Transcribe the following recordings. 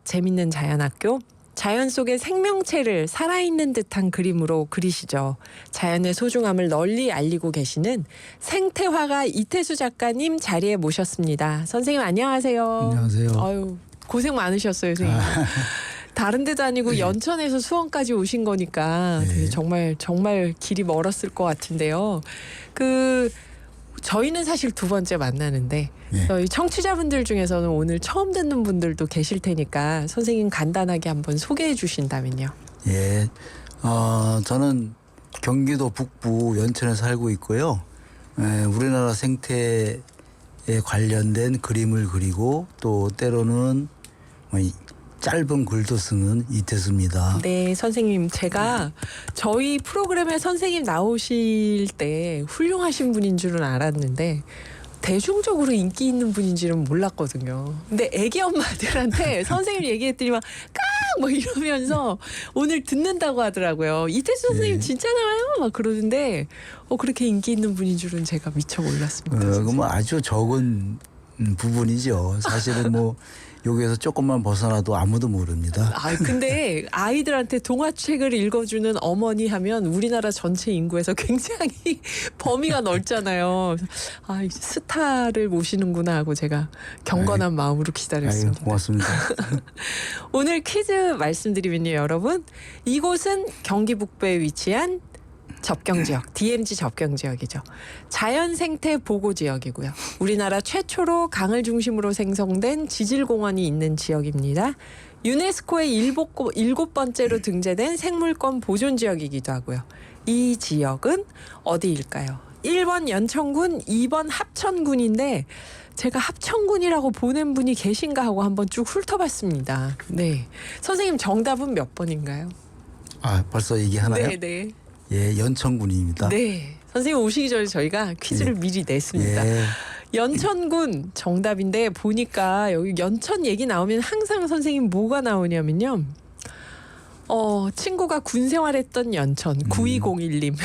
재밌는 자연학교. 자연 속의 생명체를 살아있는 듯한 그림으로 그리시죠. 자연의 소중함을 널리 알리고 계시는 생태화가 이태수 작가님 자리에 모셨습니다. 선생님 안녕하세요. 안녕하세요. 아유, 고생 많으셨어요, 선생님. 다른 데도 아니고 연천에서 수원까지 오신 거니까 되게 정말 길이 멀었을 것 같은데요. 저희는 사실 두 번째 만나는데 저희 청취자분들 중에서는 오늘 처음 듣는 분들도 계실 테니까 선생님 간단하게 한번 소개해 주신다면요. 예, 저는 경기도 북부 연천에 살고 있고요. 우리나라 생태에 관련된 그림을 그리고 또 때로는 짧은 글도 쓰는 이태수입니다. 네, 선생님 제가 저희 프로그램에 선생님 나오실 때 훌륭하신 분인 줄은 알았는데 대중적으로 인기 있는 분인지는 몰랐거든요. 근데 애기 엄마들한테 선생님 얘기했더니 막 이러면서 오늘 듣는다고 하더라고요. 이태수 선생님 진짜 나와요? 막 그러는데 그렇게 인기 있는 분인 줄은 제가 미처 몰랐습니다. 그건 아주 적은 부분이죠. 사실은 여기에서 조금만 벗어나도 아무도 모릅니다. 근데 아이들한테 동화책을 읽어주는 어머니 하면 우리나라 전체 인구에서 굉장히 범위가 넓잖아요. 스타를 모시는구나 하고 제가 경건한 마음으로 기다렸습니다. 고맙습니다. 오늘 퀴즈 말씀드리면요, 여러분. 이곳은 경기 북부에 위치한 접경지역, DMZ 접경지역이죠. 자연생태 보고지역이고요. 우리나라 최초로 강을 중심으로 생성된 지질공원이 있는 지역입니다. 유네스코의 7번째로 등재된 생물권 보존지역이기도 하고요. 이 지역은 어디일까요? 1번 연천군, 2번 합천군인데 제가 합천군이라고 보낸 분이 계신가 하고 한번 쭉 훑어봤습니다. 네, 선생님 정답은 몇 번인가요? 벌써 얘기하나요? 네. 예, 연천군입니다. 네. 선생님 오시기 전에 저희가 퀴즈를 미리 냈습니다. 연천군 정답인데 보니까 여기 연천 얘기 나오면 항상 선생님 뭐가 나오냐면요. 친구가 군 생활했던 연천 9201님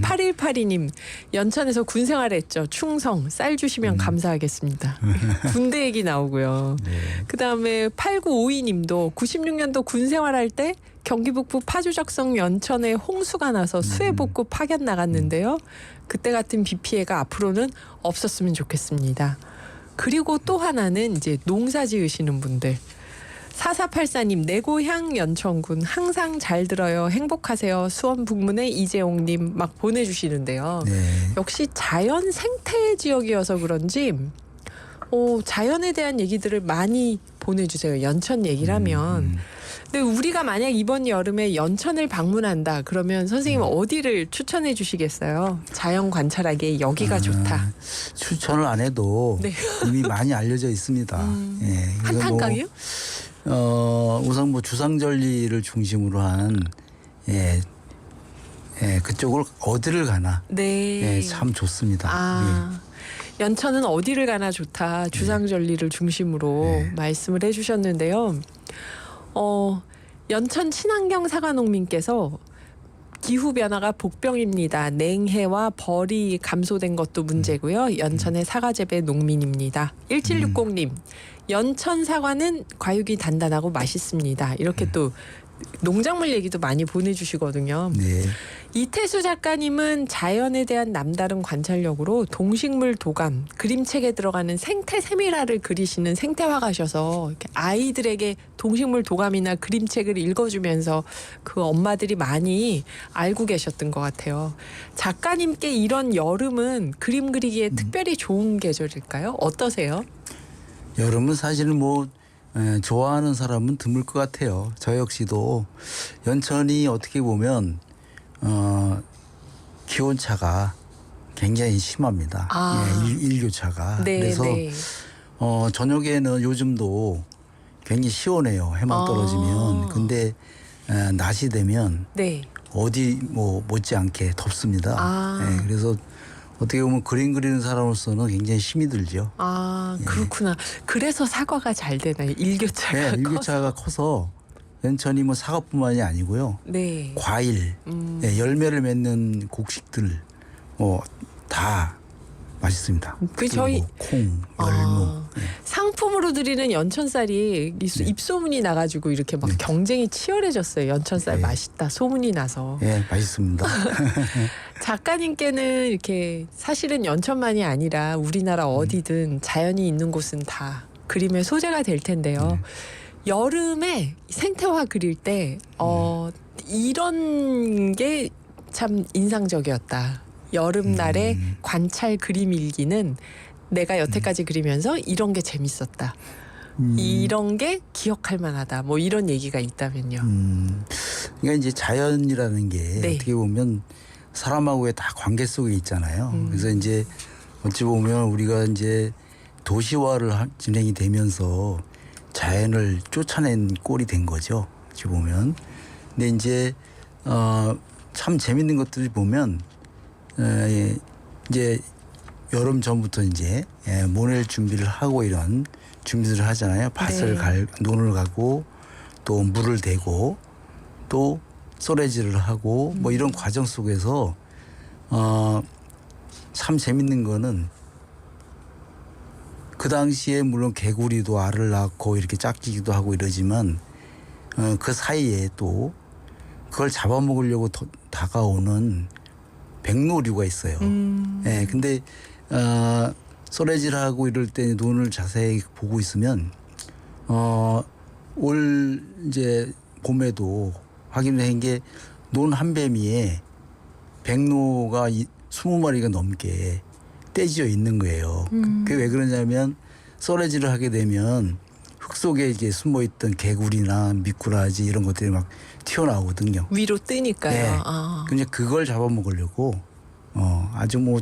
8182님 연천에서 군 생활했죠. 충성 쌀 주시면 감사하겠습니다. 군대 얘기 나오고요. 그다음에 8952님도 96년도 군 생활할 때 경기 북부 파주적성 연천에 홍수가 나서 수해복구 파견 나갔는데요. 그때 같은 비 피해가 앞으로는 없었으면 좋겠습니다. 그리고 또 하나는 이제 농사 지으시는 분들. 4484님 내 고향 연천군 항상 잘 들어요. 행복하세요. 수원 북문의 이재용님 막 보내주시는데요. 역시 자연 생태 지역이어서 그런지 자연에 대한 얘기들을 많이 보내주세요. 연천 얘기라면. 근데 우리가 만약 이번 여름에 연천을 방문한다 그러면 선생님 어디를 추천해 주시겠어요? 자연 관찰하기에 여기가 좋다. 추천을 안 해도 이미 많이 알려져 있습니다. 한탄강이요? 우선 주상절리를 중심으로 한 그쪽을 어디를 가나 참 좋습니다. 연천은 어디를 가나 좋다. 주상절리를 중심으로 말씀을 해주셨는데요. 연천 친환경 사과농민께서 기후변화가 복병입니다. 냉해와 벌이 감소된 것도 문제고요. 연천의 사과재배 농민입니다. 1760님 연천 사과는 과육이 단단하고 맛있습니다. 이렇게 또 농작물 얘기도 많이 보내주시거든요. 이태수 작가님은 자연에 대한 남다른 관찰력으로 동식물 도감, 그림책에 들어가는 생태 세밀화를 그리시는 생태화가셔서 아이들에게 동식물 도감이나 그림책을 읽어주면서 그 엄마들이 많이 알고 계셨던 것 같아요. 작가님께 이런 여름은 그림 그리기에 특별히 좋은 계절일까요? 어떠세요? 여름은 사실은 좋아하는 사람은 드물 것 같아요. 저 역시도 연천이 어떻게 보면 기온차가 굉장히 심합니다. 일교차가. 그래서 저녁에는 요즘도 굉장히 시원해요. 해만 떨어지면. 근데 낮이 되면 어디 못지않게 덥습니다. 그래서 어떻게 보면 그림 그리는 사람으로서는 굉장히 힘이 들죠. 그렇구나. 그래서 사과가 잘 되나요? 일교차가 일교차가 커서 연천이 사과뿐만이 아니고요. 과일, 열매를 맺는 곡식들 다 맛있습니다. 그 저희 뭐 콩, 열무. 상품으로 드리는 연천쌀이 입소문이 나가지고 이렇게 막 경쟁이 치열해졌어요. 연천쌀 네. 맛있다 소문이 나서. 예, 맛있습니다. 작가님께는 이렇게 사실은 연천만이 아니라 우리나라 어디든 자연이 있는 곳은 다 그림의 소재가 될 텐데요. 여름에 생태화 그릴 때 이런 게 참 인상적이었다. 여름날의 관찰 그림 일기는 내가 여태까지 그리면서 이런 게 재밌었다. 이런 게 기억할 만하다. 뭐 이런 얘기가 있다면요. 그러니까 이제 자연이라는 게 네. 어떻게 보면 사람하고의 다 관계 속에 있잖아요. 그래서 이제 어찌 보면 우리가 이제 도시화를 진행이 되면서 자연을 쫓아낸 꼴이 된 거죠. 어찌 보면. 근데 이제 참 재밌는 것들을 보면 이제 여름 전부터 이제 모낼 준비를 하고 이런 준비들을 하잖아요. 밭을 논을 가고 또 물을 대고 또 쏘레질을 하고 뭐 이런 과정 속에서 참 재밌는 거는 그 당시에 물론 개구리도 알을 낳고 이렇게 짝지기도 하고 이러지만 그 사이에 또 그걸 잡아먹으려고 다가오는 백로류가 있어요. 근데 쏘레질하고 이럴 때 눈을 자세히 보고 있으면 올 이제 봄에도 확인한 게 논 한 배미에 백로가 20마리가 넘게 떼지어 있는 거예요. 그게 왜 그러냐면 쏘레질을 하게 되면 흙 속에 이게 숨어 있던 개구리나 미꾸라지 이런 것들이 막 튀어나오거든요. 위로 뜨니까요. 네. 근데 그걸 잡아먹으려고 아주 뭐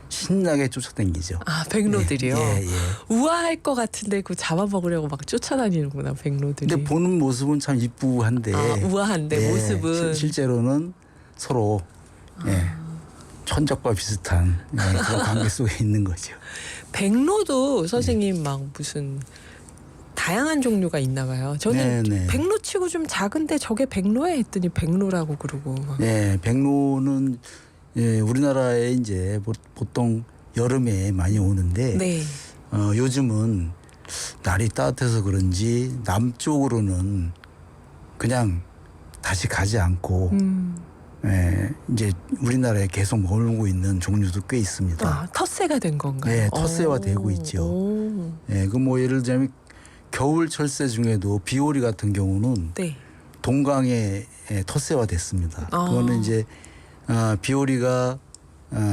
신나게 쫓아다니죠. 백로들이요. 예. 우아할 것 같은데 그 잡아먹으려고 막 쫓아다니는구나 백로들이. 근데 보는 모습은 참 이쁘고 한데 우아한데 모습은 실제로는 서로 천적과 비슷한 그런 관계 속에 있는 거죠. 백로도 선생님 막 무슨 다양한 종류가 있나 봐요. 저는 네. 백로치고 좀 작은데 저게 백로야 했더니 백로라고 그러고. 네, 백로는 우리나라에 이제 보통 여름에 많이 오는데 네. 요즘은 날이 따뜻해서 그런지 남쪽으로는 그냥 다시 가지 않고 이제 우리나라에 계속 머물고 있는 종류도 꽤 있습니다. 텃세가 된 건가요? 네, 텃세화되고 있죠. 그 뭐 예를 들자면 겨울 철새 중에도 비오리 같은 경우는 네. 동강에 텃세화됐습니다. 그거는 이제 비오리가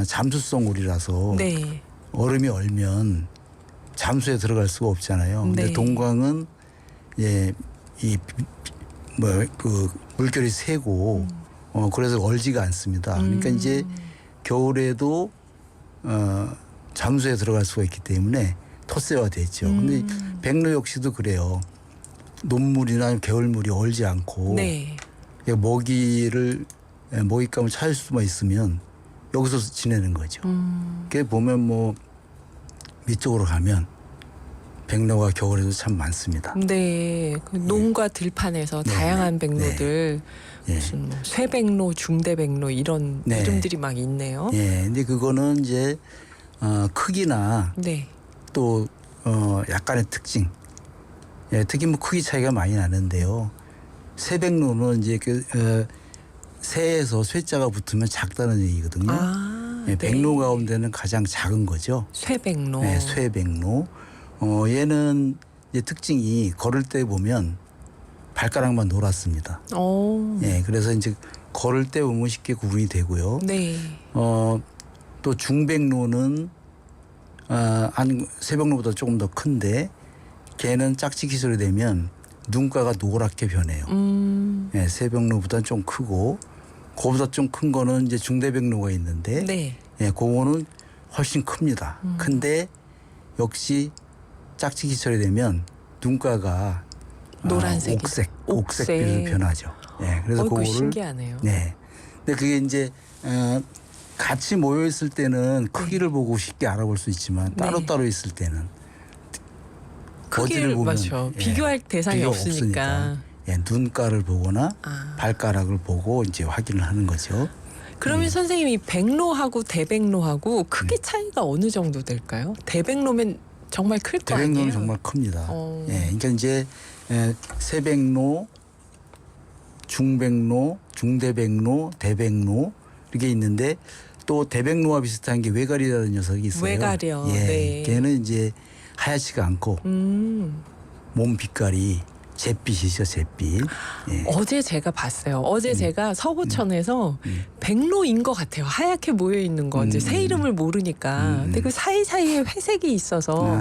잠수성 오리라서 네. 얼음이 얼면 잠수에 들어갈 수가 없잖아요. 근데 네. 동강은 그 물결이 세고 그래서 얼지가 않습니다. 그러니까 이제 겨울에도 잠수에 들어갈 수가 있기 때문에 텃세화됐죠. 근데 백로 역시도 그래요. 논물이나 겨울물이 얼지 않고 먹잇감을 찾을 수만 있으면 여기서 지내는 거죠. 그게 보면 뭐 밑쪽으로 가면 백로가 겨울에도 참 많습니다. 네, 그 농과 들판에서 다양한 백로들 무슨 뭐 쇠백로, 중대백로 이런 이름들이 막 있네요. 근데 그거는 이제 크기나 또 약간의 특징, 특히 뭐 크기 차이가 많이 나는데요. 쇠백로는 이제 새에서 쇠자가 붙으면 작다는 얘기거든요. 백로 가운데는 가장 작은 거죠. 쇠백로. 네, 쇠백로. 얘는 이제 특징이 걸을 때 보면 발가락만 노랗습니다. 그래서 이제 걸을 때 보면 쉽게 구분이 되고요. 또 중백로는 한 쇠백로보다 조금 더 큰데 걔는 짝짓기 소리 되면 눈가가 노랗게 변해요. 쇠백로보다는 좀 크고 그보다 좀 큰 거는 이제 중대백로가 있는데 그거는 훨씬 큽니다. 근데 역시 짝짓기 소리 되면 눈가가 노란색, 옥색빛으로 변하죠. 그래서 그거를 신기하네요. 근데 그게 이제 같이 모여 있을 때는 크기를 보고 쉽게 알아볼 수 있지만 따로 있을 때는 크기를 보면 비교할 대상이 없으니까. 눈가를 보거나 발가락을 보고 이제 확인을 하는 거죠. 그러면 선생님이 백로하고 대백로하고 크기 차이가 어느 정도 될까요? 대백로면 정말 클 거 아니에요? 대백로는 정말 큽니다. 예, 그러니까 이제 세백로, 중백로, 중대백로, 대백로 이렇게 있는데 또 대백로와 비슷한 게 외가리라는 녀석이 있어요. 외가리요. 예, 네. 걔는 이제 하얗지가 않고 몸 빛깔이 잿빛이죠, 잿빛. 예. 어제 제가 봤어요. 어제 제가 서구천에서 백로인 것 같아요. 하얗게 모여 있는 거. 이제 새 이름을 모르니까. 근데 그 사이사이에 회색이 있어서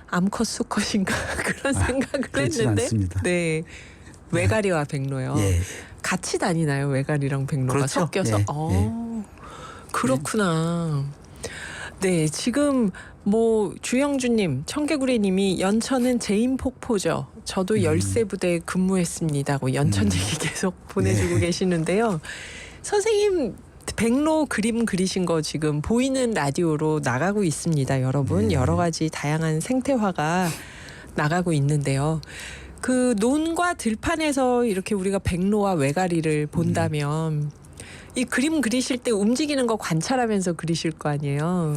암컷 수컷인가 그런 생각을 했는데. 않습니다. 네. 외가리와 백로요. 예. 같이 다니나요? 외가리랑 백로가 그렇죠. 섞여서. 예. 그렇구나. 네, 지금 뭐 주영주님, 청개구리님이 연천은 제인폭포죠. 저도 열세 부대에 근무했습니다고 연천 얘기 계속 보내주고 계시는데요. 선생님 백로 그림 그리신 거 지금 보이는 라디오로 나가고 있습니다, 여러분. 여러 가지 다양한 생태화가 나가고 있는데요. 그 논과 들판에서 이렇게 우리가 백로와 외가리를 본다면 이 그림 그리실 때 움직이는 거 관찰하면서 그리실 거 아니에요.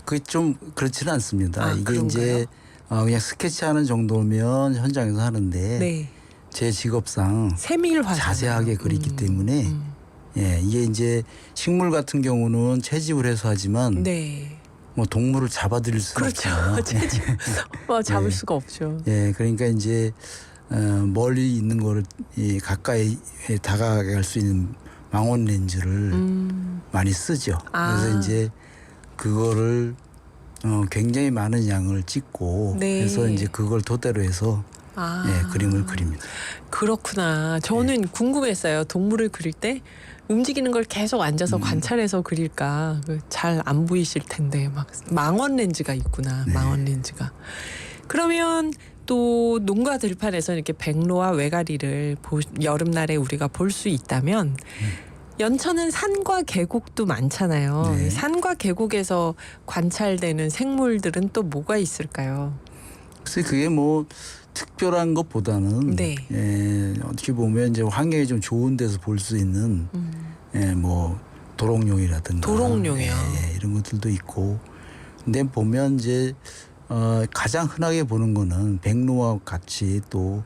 그게 좀 그렇지는 않습니다. 이게 그런가요? 이제 그냥 스케치하는 정도면 현장에서 하는데 네. 제 직업상 세밀화 자세하게 그리기 때문에 예, 이게 이제 식물 같은 경우는 채집을 해서 하지만 네. 뭐 동물을 잡아들일 수는 그렇죠. 없잖아요. 채집 잡을 수가 없죠. 예, 그러니까 이제 멀리 있는 거를 가까이 다가갈 수 있는 망원 렌즈를 많이 쓰죠. 그래서 이제 그거를 굉장히 많은 양을 찍고 네. 해서 이제 그걸 토대로 해서 그림을 그립니다. 그렇구나. 저는 궁금했어요. 동물을 그릴 때 움직이는 걸 계속 앉아서 관찰해서 그릴까. 잘 안 보이실 텐데 막 망원 렌즈가 있구나. 네. 망원 렌즈가. 그러면 또 농가 들판에서 이렇게 백로와 외가리를 여름날에 우리가 볼 수 있다면 연천은 산과 계곡도 많잖아요. 네. 산과 계곡에서 관찰되는 생물들은 또 뭐가 있을까요? 글쎄 그게 뭐 특별한 것보다는 네. 어떻게 보면 이제 환경이 좀 좋은 데서 볼 수 있는 뭐 도롱뇽이라든가 도롱뇽이요. 이런 것들도 있고 근데 보면 이제 가장 흔하게 보는 거는 백로와 같이 또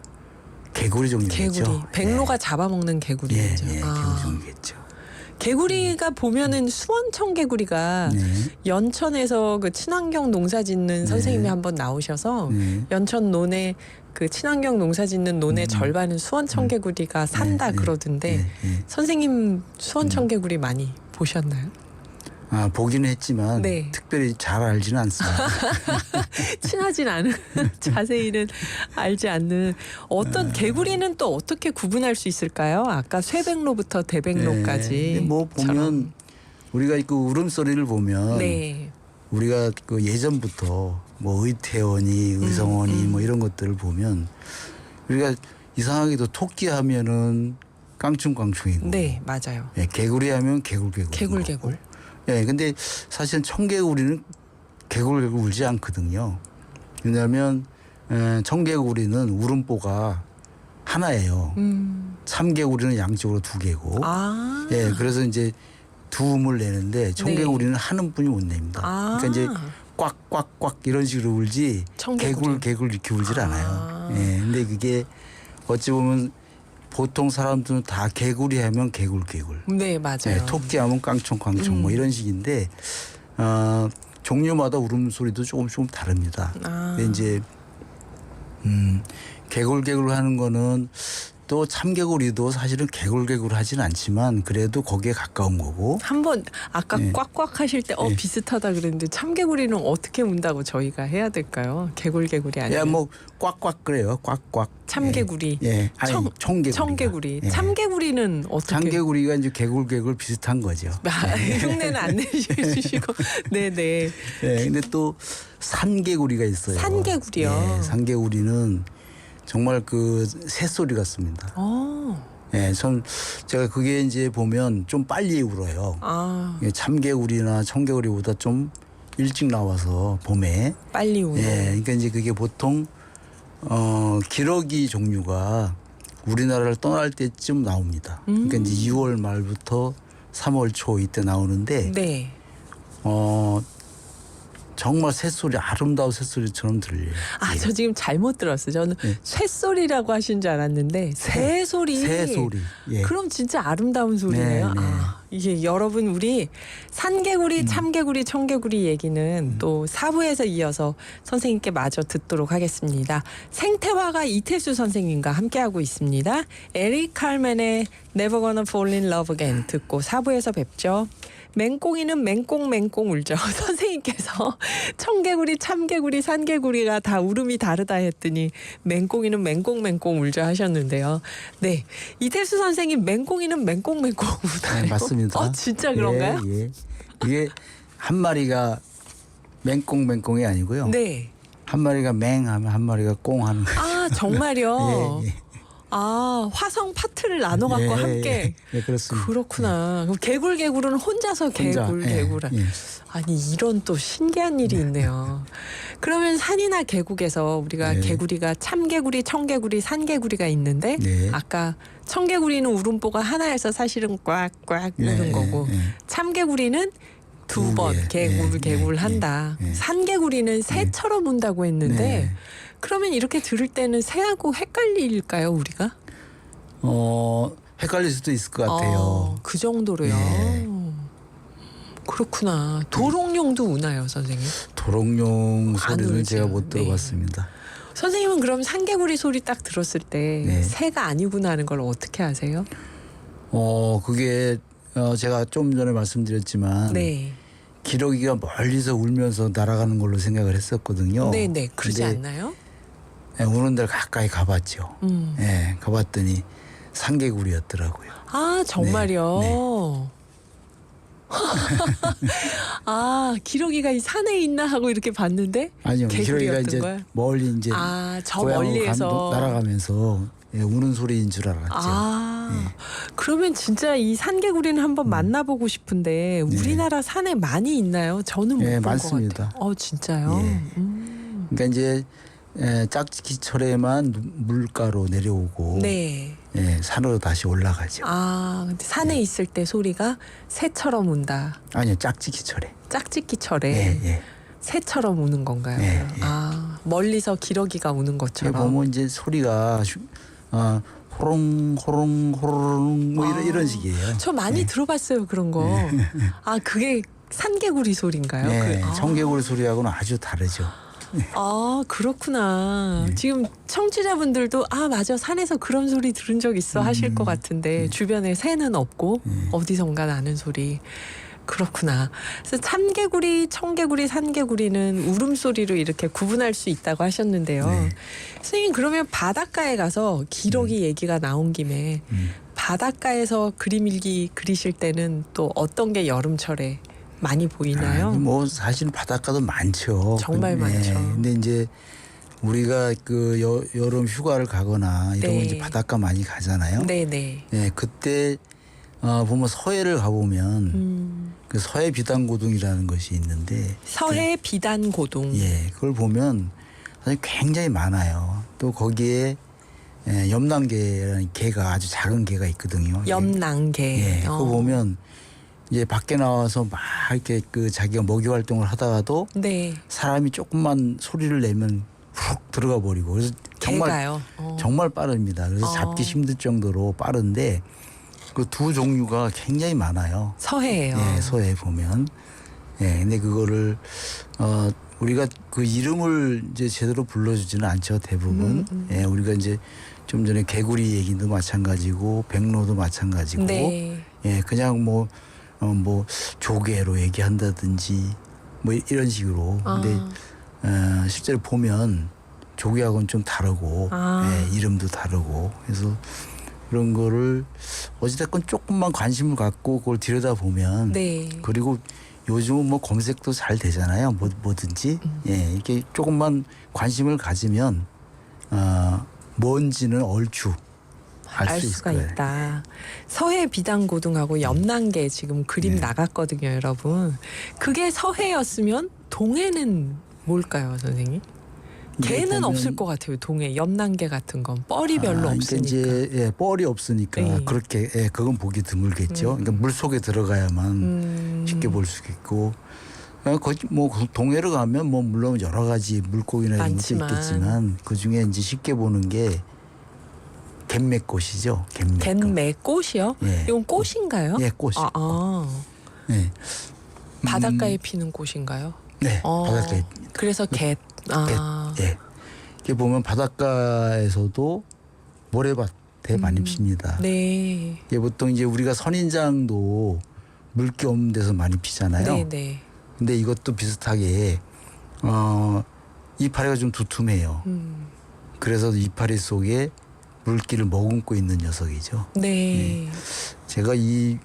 개구리 종류겠죠. 개구리. 백로가 잡아먹는 개구리죠. 개구리 종류겠죠. 개구리가 보면은 수원청 개구리가 연천에서 그 친환경 농사 짓는 선생님이 한번 나오셔서 연천 논에 그 친환경 농사 짓는 논의 절반은 수원청 개구리가 산다 그러던데 선생님 수원청 개구리 많이 보셨나요? 보기는 했지만 네. 특별히 잘 알지는 않습니다. 친하진 않은 자세히는 알지 않는 어떤 개구리는 또 어떻게 구분할 수 있을까요? 아까 쇠백로부터 대백로까지. 뭐 보면 우리가 그 울음소리를 보면 우리가 그 예전부터 뭐 의태원이 의성원이 뭐 이런 것들을 보면 우리가 이상하게도 토끼 하면은 깡충깡충이고 네, 맞아요. 개구리 하면 개굴개굴. 개굴개굴. 근데 사실 청개구리는 개굴개굴 울지 않거든요. 왜냐하면 청개구리는 울음보가 하나예요. 참개구리는 양쪽으로 두 개고. 그래서 이제 두 음을 내는데 청개구리는 한 음뿐이 못 냅니다. 그러니까 이제 꽉꽉꽉 이런 식으로 울지 개굴개굴 이렇게 울질 않아요. 근데 그게 어찌 보면 보통 사람들은 다 개구리 하면 개굴개굴. 네, 맞아요. 토끼 하면 깡총깡총 뭐 이런 식인데 종류마다 울음소리도 조금 다릅니다. 근데 이제 개굴개굴 하는 거는 또 참개구리도 사실은 개굴개굴 하진 않지만 그래도 거기에 가까운 거고. 한번 아까 꽉꽉 하실 때 비슷하다 그랬는데 참개구리는 어떻게 운다고 저희가 해야 될까요? 개굴개굴이 아니라. 뭐 꽉꽉 그래요. 꽉꽉. 참개구리. 아니 청개구리. 청개구리. 참개구리는 어떻게? 참개구리가 이제 개굴개굴 비슷한 거죠. 흉내는 안 내주시고. 네네. 근데 또 산개구리가 있어요. 산개구리요. 산개구리는 정말 그 새소리 같습니다. 제가 그게 이제 보면 좀 빨리 울어요. 참개구리나 청개구리보다 좀 일찍 나와서 봄에 빨리 우는. 그러니까 이제 그게 보통 기러기 종류가 우리나라를 떠날 때쯤 나옵니다. 그러니까 이제 2월 말부터 3월 초 이때 나오는데 네. 정말 새소리 아름다운 새소리처럼 들려요. 아, 저 지금 잘못 들었어요. 저는 쇳소리라고 하신 줄 알았는데 새소리. 새소리. 예. 그럼 진짜 아름다운 소리네요. 네, 네. 아, 이게 여러분 우리 산개구리, 참개구리, 청개구리 얘기는 또 4부에서 이어서 선생님께 마저 듣도록 하겠습니다. 생태화가 이태수 선생님과 함께하고 있습니다. 에릭 칼맨의 Never Gonna Fall in Love Again 듣고 4부에서 뵙죠. 맹꽁이는 맹꽁맹꽁 울죠. 선생님께서 청개구리, 참개구리, 산개구리가 다 울음이 다르다 했더니 맹꽁이는 맹꽁맹꽁 울죠 하셨는데요. 네, 이태수 선생님 맹꽁이는 맹꽁맹꽁 우나요? 네, 맞습니다. 진짜 그런가요? 예, 예. 이게 한 마리가 맹꽁맹꽁이 아니고요. 네. 한 마리가 맹하면 한 마리가 꽁하는 거예요. 아, 정말요? 예, 예. 아, 화성 파트를 나눠 갖고 함께. 예, 그렇습니다. 그렇구나. 그럼 개굴개굴은 혼자서 개굴. 예. 아니, 이런 또 신기한 일이 있네요. 그러면 산이나 계곡에서 우리가 개구리가 참개구리, 청개구리, 산개구리가 있는데 아까 청개구리는 울음보가 하나여서 사실은 꽉꽉 우는 거고 참개구리는 두 번 개굴 한다. 산개구리는 새처럼 운다고 했는데 그러면 이렇게 들을 때는 새하고 헷갈릴까요, 우리가? 헷갈릴 수도 있을 것 같아요. 그 정도로요. 그렇구나. 도롱뇽도 우나요, 선생님? 도롱뇽 소리는 울죠. 제가 못 들어봤습니다. 선생님은 그럼 산개구리 소리 딱 들었을 때 새가 아니구나 하는 걸 어떻게 아세요? 그게 제가 좀 전에 말씀드렸지만 기러기가 멀리서 울면서 날아가는 걸로 생각을 했었거든요. 네네. 그러지 않나요? 우는 데를 가까이 가봤죠. 가봤더니 산개구리였더라고요. 아, 정말요? 네. 아, 기러기가 이 산에 있나 하고 이렇게 봤는데 아니요. 기러기가 이제 거야? 멀리 이제 저 멀리에서 날아가면서 우는 소리인 줄 알았죠. 그러면 진짜 이 산개구리는 한번 만나보고 싶은데 우리나라 산에 많이 있나요? 저는 못 본 것 많습니다. 같아요. 진짜요? 그러니까 이제 짝짓기철에만 물가로 내려오고 산으로 다시 올라가죠. 근데 산에 있을 때 소리가 새처럼 운다. 아니요. 짝짓기철에. 짝짓기철에 새처럼 우는 건가요? 멀리서 기러기가 우는 것처럼. 보면 이제 소리가 호롱 호롱 호롱 뭐 이런 식이에요. 저 많이 들어봤어요, 그런 거. 그게 산개구리 소리인가요? 청개구리 소리하고는 아주 다르죠. 그렇구나. 지금 청취자분들도 맞아, 산에서 그런 소리 들은 적 있어 하실 것 같은데 주변에 새는 없고 어디선가 나는 소리. 그렇구나. 그래서 참개구리, 청개구리, 산개구리는 울음소리로 이렇게 구분할 수 있다고 하셨는데요. 선생님, 그러면 바닷가에 가서 기러기 얘기가 나온 김에 바닷가에서 그림 일기 그리실 때는 또 어떤 게 여름철에 많이 보이나요? 뭐 사실 바닷가도 많죠. 정말 많죠. 근데 이제 우리가 그 여름 휴가를 가거나 이러면 이제 바닷가 많이 가잖아요. 네네. 그때 보면 서해를 가보면 그 서해 비단고둥이라는 것이 있는데 서해 비단고둥. 그걸 보면 사실 굉장히 많아요. 또 거기에 염난개라는 개가 아주 작은 개가 있거든요. 염난개. 그거 보면 이제 밖에 나와서 막 이렇게 그 자기가 먹이 활동을 하다가도 사람이 조금만 소리를 내면 훅 들어가 버리고 그래서 정말 빠릅니다. 그래서 잡기 힘들 정도로 빠른데 그 두 종류가 굉장히 많아요. 서해예요. 서해 보면. 근데 그거를 우리가 그 이름을 이제 제대로 불러주지는 않죠, 대부분. 우리가 이제 좀 전에 개구리 얘기도 마찬가지고 백로도 마찬가지고. 그냥 뭐 조개로 얘기한다든지 뭐 이런 식으로. 근데 실제로 보면 조개하고는 좀 다르고 이름도 다르고 그래서 그런 거를 어찌됐건 조금만 관심을 갖고 그걸 들여다보면 그리고 요즘은 뭐 검색도 잘 되잖아요. 뭐든지 이렇게 조금만 관심을 가지면 뭔지는 얼추 알 수가 있다. 서해 비단고둥하고 염난개 지금 그림 나갔거든요, 여러분. 그게 서해였으면 동해는 뭘까요, 선생님? 개는 없을 것 같아요. 동해 연난개 같은 건 뻘이 별로 없으니까. 이제 뻘이 없으니까 네. 그렇게 그건 보기 드물겠죠. 그러니까 물 속에 들어가야만 쉽게 볼 수 있고. 뭐 동해를 가면 뭐 물론 여러 가지 물고기나 이런 것도 있겠지만 그 중에 이제 쉽게 보는 게 갯맥꽃이죠. 갯맥꽃이요? 예. 이건 꽃인가요? 예, 꽃이. 네. 바닷가에 피는 꽃인가요? 네, 바닷가에. 그래서 갯. 예. 이렇게 보면 바닷가에서도 모래밭에 많이 핍니다. 네. 이게 보통 이제 우리가 선인장도 물기 없는 데서 많이 피잖아요. 네, 네. 근데 이것도 비슷하게 이파리가 좀 두툼해요. 그래서 이파리 속에 물기를 머금고 있는 녀석이죠. 네. 제가 이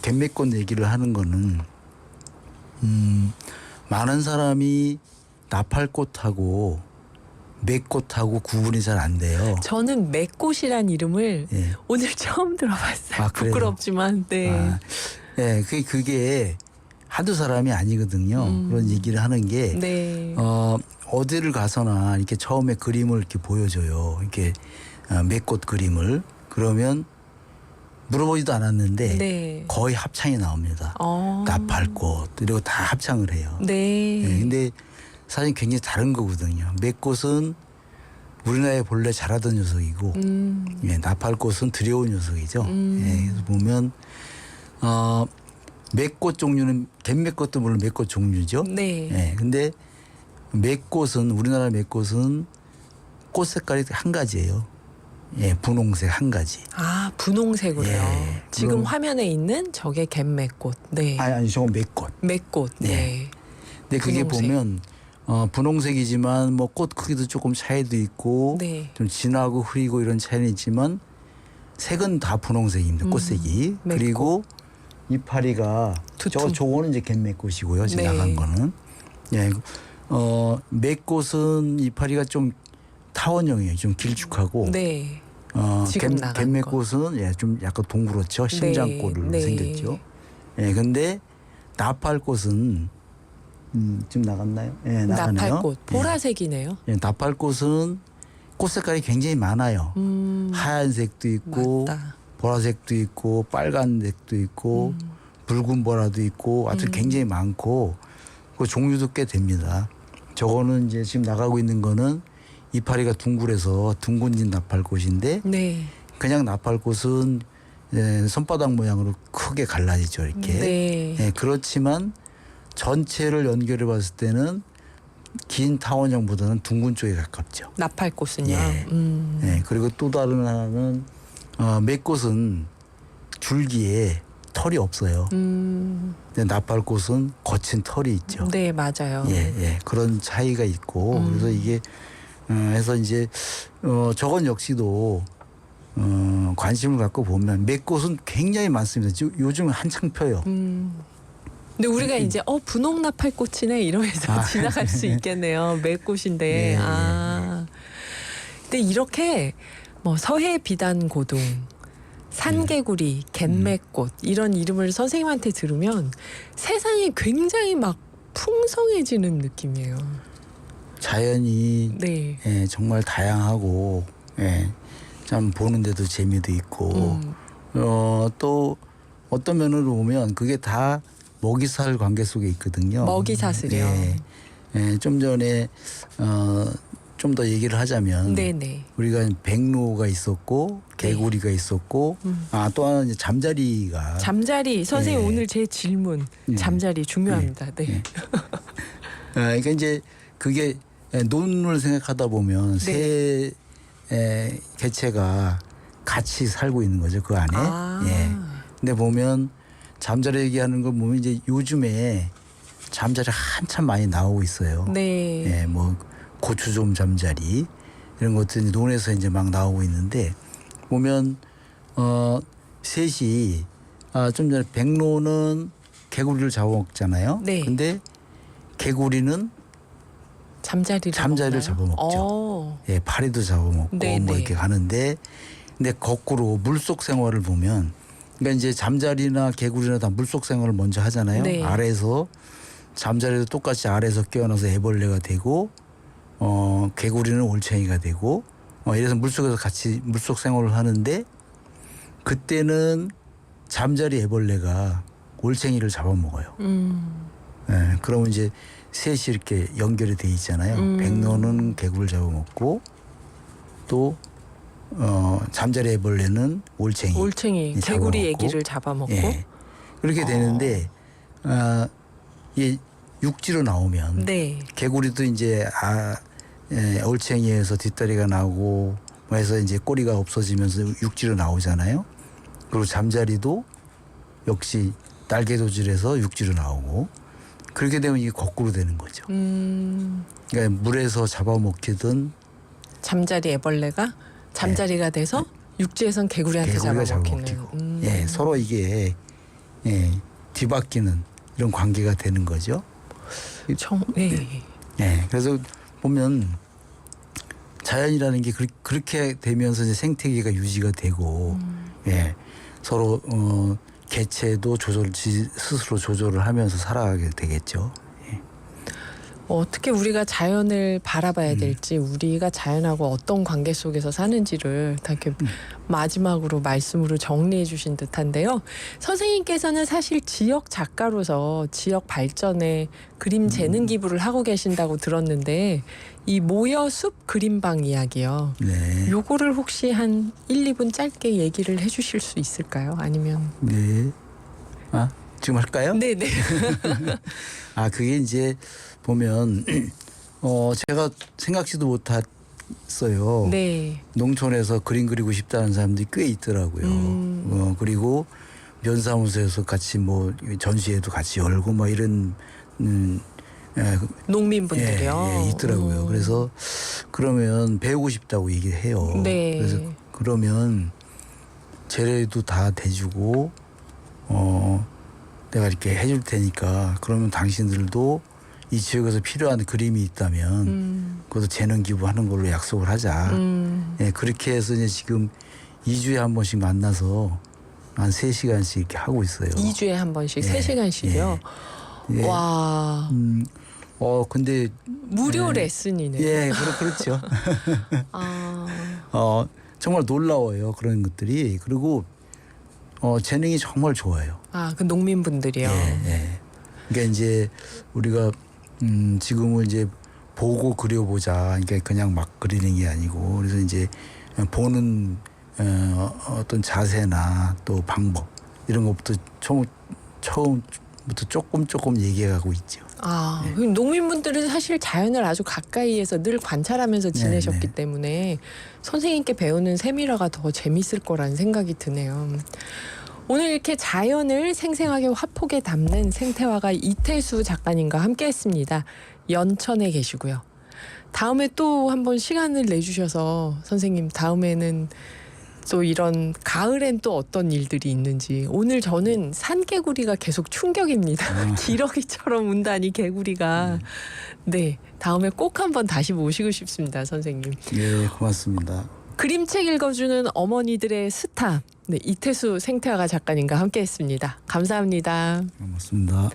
갯맥꽃 얘기를 하는 거는 많은 사람이 나팔꽃하고 맥꽃하고 구분이 잘 안 돼요. 저는 맥꽃이란 이름을 오늘 처음 들어봤어요. 부끄럽지만. 네. 네, 그게 한두 사람이 아니거든요. 그런 얘기를 하는 게 네. 어디를 가서나 이렇게 처음에 그림을 이렇게 보여줘요. 이렇게 맥꽃 그림을. 그러면 물어보지도 않았는데 네. 거의 합창이 나옵니다. 나팔꽃 그리고 다 합창을 해요. 네. 근데 사실 굉장히 다른 거거든요. 맥꽃은 우리나라에 본래 자라던 녀석이고 나팔꽃은 두려운 녀석이죠. 그래서 보면 맥꽃 종류는 갯맥꽃도 물론 맥꽃 종류죠. 네. 근데 맥꽃은 우리나라 맥꽃은 꽃 색깔이 한 가지예요. 분홍색 한 가지. 분홍색으로요. 지금 화면에 있는 저게 갯맥꽃. 네. 아니 저건 맥꽃. 맥꽃. 네. 근데 그게 분홍색. 보면 분홍색이지만 뭐 꽃 크기도 조금 차이도 있고 네. 좀 진하고 흐리고 이런 차이는 있지만 색은 다 분홍색입니다. 꽃색이. 맥꽃. 그리고 이파리가 저거는 이제 갯맥꽃이고요. 지나간 네. 거는. 맥꽃은 이파리가 좀 타원형이에요. 좀 길쭉하고. 네. 지금 나간 갯맥꽃은 좀 약간 동그랗죠. 심장꽃으로 네. 생겼죠. 근데 나팔꽃은 지금 나갔나요? 나가네요. 나팔꽃 보라색이네요. 나팔꽃은 꽃 색깔이 굉장히 많아요. 하얀색도 있고 맞다. 보라색도 있고 빨간색도 있고 붉은 보라도 있고 하여튼 굉장히 많고 그 종류도 꽤 됩니다. 저거는 이제 지금 나가고 있는 거는 이파리가 둥글해서 둥근진 나팔꽃인데 네. 그냥 나팔꽃은 손바닥 모양으로 크게 갈라지죠. 이렇게. 네. 그렇지만 전체를 연결해 봤을 때는 긴 타원형보다는 둥근 쪽에 가깝죠. 나팔꽃은요. 그리고 또 다른 하나는 맥꽃은 줄기에 털이 없어요. 근데 나팔꽃은 거친 털이 있죠. 네, 맞아요. 그런 차이가 있고 그래서 이게 해서 이제 저건 역시도 관심을 갖고 보면 맥꽃은 굉장히 많습니다. 요즘 한창 펴요. 근데 우리가 이제 분홍 나팔꽃이네 이러면서 지나갈 수 있겠네요. 맥꽃인데. 근데 이렇게 뭐 서해 비단 고동, 산개구리, 갯맥꽃 이런 이름을 선생님한테 들으면 세상이 굉장히 막 풍성해지는 느낌이에요. 자연이 네. 정말 다양하고 참 보는데도 재미도 있고 또 어떤 면으로 보면 그게 다 먹이사슬 관계 속에 있거든요. 먹이사슬이요. 좀 전에 좀 더 얘기를 하자면 네네. 우리가 백로가 있었고 개구리가 있었고 또 하나 이제 잠자리가 잠자리 선생님 오늘 제 질문 잠자리 중요합니다. 네. 그러니까 이제 그게 논을 생각하다 보면 새 개체가 같이 살고 있는 거죠 그 안에. 근데 보면 잠자리 얘기하는 거 보면 이제 요즘에 잠자리 한참 많이 나오고 있어요. 네. 뭐 고추좀 잠자리 이런 것들이 논에서 이제 막 나오고 있는데 보면 셋이 좀 전에 백로는 개구리를 잡아먹잖아요. 네. 근데 개구리는 잠자리를 잡아먹죠. 파리도 잡아먹고 네네. 뭐 이렇게 가는데 근데 거꾸로 물속 생활을 보면 그러니까 이제 잠자리나 개구리나 다 물속 생활을 먼저 하잖아요. 네. 아래에서 잠자리도 똑같이 아래에서 깨어나서 애벌레가 되고 개구리는 올챙이가 되고 이래서 물속에서 같이 물속 생활을 하는데 그때는 잠자리 애벌레가 올챙이를 잡아먹어요. 예, 그러면 이제 셋이 이렇게 연결이 돼 있잖아요. 백로는 개구리를 잡아먹고 또 잠자리 애벌레는 올챙이 개구리 애기를 잡아먹고 예. 그렇게 되는데 이 육지로 나오면 네. 개구리도 이제 올챙이에서 뒷다리가 나오고 뭐 해서 이제 꼬리가 없어지면서 육지로 나오잖아요. 그리고 잠자리도 역시 날개 도질해서 육지로 나오고 그렇게 되면 이게 거꾸로 되는 거죠. 그러니까 물에서 잡아먹히던 잠자리 애벌레가 잠자리가 돼서 육지에선 개구리한테 잡아먹히는. 예, 서로 이게 뒤바뀌는 이런 관계가 되는 거죠. 네. 네, 그래서 보면 자연이라는 게 그렇게 되면서 이제 생태계가 유지가 되고, 예, 서로 개체도 스스로 조절을 하면서 살아가게 되겠죠. 예. 어떻게 우리가 자연을 바라봐야 될지, 우리가 자연하고 어떤 관계 속에서 사는지를 다 이렇게 마지막으로 말씀으로 정리해 주신 듯한데요. 선생님께서는 사실 지역 작가로서 지역 발전에 그림 재능 기부를 하고 계신다고 들었는데 이 모여 숲 그림방 이야기요. 네. 요거를 혹시 한 1, 2분 짧게 얘기를 해 주실 수 있을까요? 아니면 네. 지금 할까요? 네네. 그게 이제 보면 제가 생각지도 못했어요. 네. 농촌에서 그림 그리고 싶다는 사람들이 꽤 있더라고요. 그리고 면사무소에서 같이 뭐 전시회도 같이 열고 뭐 이런 농민분들이요. 있더라고요. 그래서 그러면 배우고 싶다고 얘기해요. 네. 그래서 그러면 재료도 다 대주고 내가 이렇게 해줄 테니까 그러면 당신들도 이 지역에서 필요한 그림이 있다면 그것도 재능 기부하는 걸로 약속을 하자. 예, 그렇게 해서 이제 지금 2주에 한 번씩 만나서 한 3시간씩 이렇게 하고 있어요. 2주에 한 번씩 3시간씩이요. 예. 와. 근데 무료 레슨이네요. 예, 그렇죠. 정말 놀라워요. 그런 것들이. 그리고 재능이 정말 좋아요. 그 농민분들이요. 예. 그러니까 이제 우리가 지금은 이제 보고 그려보자. 그러니까 그냥 막 그리는 게 아니고 그래서 이제 보는 어떤 자세나 또 방법 이런 것부터 처음부터 조금 얘기해가고 있죠. 네. 농민분들은 사실 자연을 아주 가까이에서 늘 관찰하면서 지내셨기 때문에 선생님께 배우는 세미라가 더 재밌을 거라는 생각이 드네요. 오늘 이렇게 자연을 생생하게 화폭에 담는 생태화가 이태수 작가님과 함께했습니다. 연천에 계시고요. 다음에 또 한번 시간을 내주셔서 선생님 다음에는 또 이런 가을엔 또 어떤 일들이 있는지. 오늘 저는 산개구리가 계속 충격입니다. 기러기처럼 운다니 개구리가. 네, 다음에 꼭 한번 다시 모시고 싶습니다, 선생님. 네, 고맙습니다. 그림책 읽어주는 어머니들의 스타. 네, 이태수 생태화가 작가님과 함께했습니다. 감사합니다. 고맙습니다.